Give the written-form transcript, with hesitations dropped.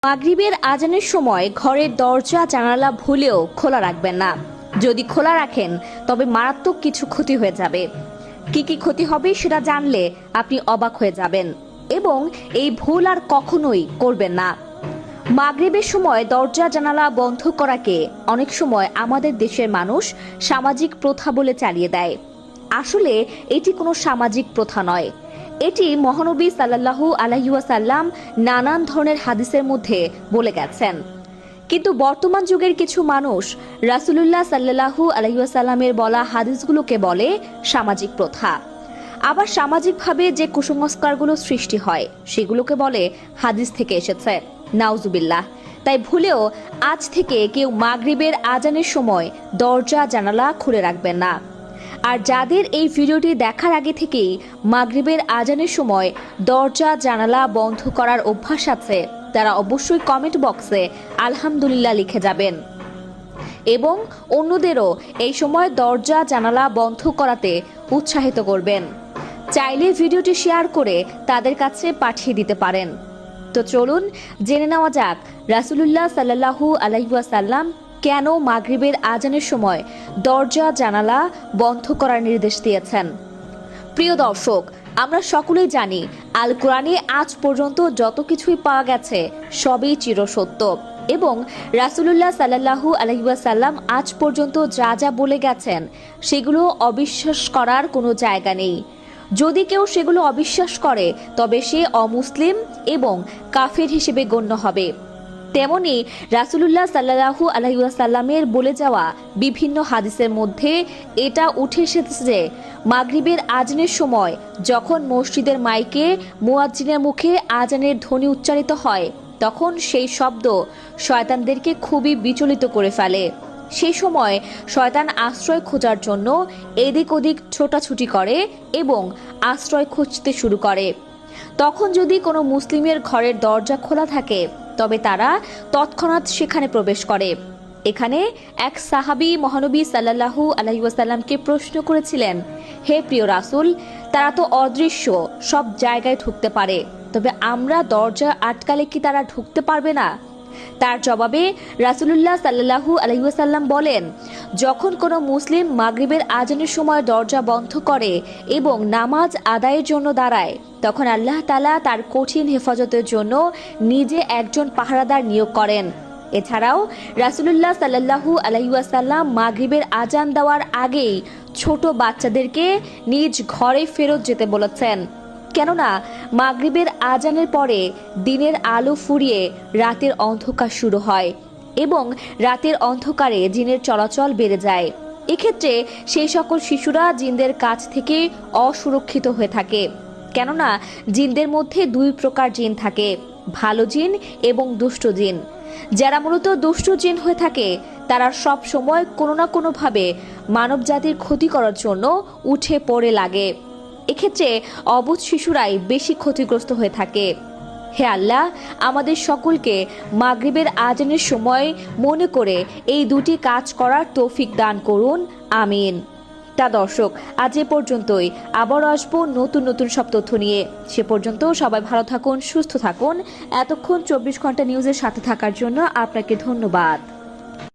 মাগরিবের আজানের সময় ঘরের দরজা জানালা ভুলেও খোলা রাখবেন না। যদি খোলা রাখেন তবে মারাত্মক কিছু ক্ষতি হয়ে যাবে। কি কি ক্ষতি হবে সেটা জানলে আপনি অবাক হয়ে যাবেন এবং এই ভুল আর কখনোই করবেন না। মাগরিবের সময় দরজা জানালা বন্ধ করাকে অনেক সময় আমাদের দেশের মানুষ সামাজিক প্রথা বলে চালিয়ে দেয়। আসলে এটি কোনো সামাজিক প্রথা নয়। এটি মহানবী সাল্লাল্লাহু আলাইহি ওয়াসাল্লাম নানান ধরনের হাদিসের মধ্যে বলে গেছেন। কিন্তু বর্তমান যুগের কিছু মানুষ রাসূলুল্লাহ সাল্লাল্লাহু আলাইহি ওয়াসাল্লামের বলা হাদিসগুলোকে বলে সামাজিক প্রথা। আবার সামাজিকভাবে যে কুসংস্কারগুলো সৃষ্টি হয় সেগুলোকে বলে হাদিস থেকে এসেছে। নাউজুবিল্লাহ। তাই ভুলেও আজ থেকে কেউ মাগরিবের আজানের সময় দরজা জানালা খুলে রাখবেন না। আর যাদের এই ভিডিওটি দেখার আগে থেকেই মাগরিবের আজানের সময় দরজা জানালা বন্ধ করার অভ্যাস আছে, তারা অবশ্যই কমেন্ট বক্সে আলহামদুলিল্লাহ লিখে যাবেন এবং অন্যদেরও এই সময় দরজা জানালা বন্ধ করাতে উৎসাহিত করবেন। চাইলে ভিডিওটি শেয়ার করে তাদের কাছে পাঠিয়ে দিতে পারেন। তো চলুন জেনে নেওয়া যাক রাসূলুল্লাহ সাল্লাল্লাহু আলাইহি ওয়াসাল্লাম কেন মাগরিবের আজানের সময় দরজা জানালা বন্ধ করার নির্দেশ দিয়েছেন। প্রিয় দর্শক, আমরা সকলেই জানি আল কোরআনে আজ পর্যন্ত যত কিছুই পাওয়া গেছে সবই চিরসত্য এবং রাসূলুল্লাহ সাল্লাল্লাহু আলাইহি ওয়াসাল্লাম আজ পর্যন্ত যা যা বলে গেছেন সেগুলো অবিশ্বাস করার কোনো জায়গা নেই। যদি কেউ সেগুলো অবিশ্বাস করে তবে সে অমুসলিম এবং কাফের হিসেবে গণ্য হবে। তেমনি রাসূলুল্লাহ সাল্লাল্লাহু আলাইহি ওয়াসাল্লামের বলে যাওয়া বিভিন্ন হাদিসের মধ্যে এটা উঠে এসেছে যে মাগরিবের আজানের সময় যখন মসজিদের মাইকে মুয়াজ্জিনের মুখে আজানের ধ্বনি উচ্চারিত হয় তখন সেই শব্দ শয়তানদেরকে খুবই বিচলিত করে ফেলে। সেই সময় শয়তান আশ্রয় খোঁজার জন্য এদিক ওদিক ছোটাছুটি করে এবং আশ্রয় খুঁজতে শুরু করে। তখন যদি কোনো মুসলিমের ঘরের দরজা খোলা থাকে তবে তারা তৎক্ষণাৎ সেখানে প্রবেশ করে। এখানে এক সাহাবী মহানবী সাল্লাল্লাহু আলাইহি ওয়াসাল্লামকে প্রশ্ন করেছিলেন, হে প্রিয় রাসূল, তারা তো অদৃশ্য, সব জায়গায় ঢুকতে পারে, তবে আমরা দরজা আটকালে কি তারা ঢুকতে পারবে না? তার জবাবে রাসূলুল্লাহ সাল্লাল্লাহু আলাইহি ওয়াসাল্লাম বলেন, যখন কোনো মুসলিম মাগরিবের আজানের সময় দরজা বন্ধ করে এবং নামাজ আদায়ের জন্য দাঁড়ায় তখন আল্লাহ তাআলা তার কঠিন হেফাজতের জন্য নিজে একজন পাহারাদার নিয়োগ করেন। এছাড়াও রাসূলুল্লাহ সাল্লাল্লাহু আলাইহি ওয়াসাল্লাম মাগরিবের আজান দেওয়ার আগেই ছোট বাচ্চাদেরকে নিজ ঘরে ফেরত যেতে বলেছেন, কেননা মাগরিবের আজানের পরে দিনের আলো ফুরিয়ে রাতের অন্ধকার শুরু হয় এবং রাতের অন্ধকারে জিনের চলাচল বেড়ে যায়। এক্ষেত্রে সেই সকল শিশুরা জিনদের কাছ থেকে অসুরক্ষিত হয়ে থাকে, কেননা জিনদের মধ্যে দুই প্রকার জিন থাকে, ভালো জিন এবং দুষ্ট জিন। যারা মূলত দুষ্ট জিন হয়ে থাকে তারা সব সময় কোনো না কোনোভাবে মানব জাতির ক্ষতি করার জন্য উঠে পড়ে লাগে। এক্ষেত্রে অবুঝ শিশুরাই বেশি ক্ষতিগ্রস্ত হয়ে থাকে। হে আল্লাহ, আমাদের সকলকে মাগরিবের আজানের সময় মনে করে এই দুটি কাজ করার তৌফিক দান করুন, আমিন। তা দর্শক, আজ এ পর্যন্তই। আবার আসবো নতুন নতুন সব তথ্য নিয়ে। সে পর্যন্ত সবাই ভালো থাকুন, সুস্থ থাকুন। এতক্ষণ 24 ঘন্টা নিউজের সাথে থাকার জন্য আপনাকে ধন্যবাদ।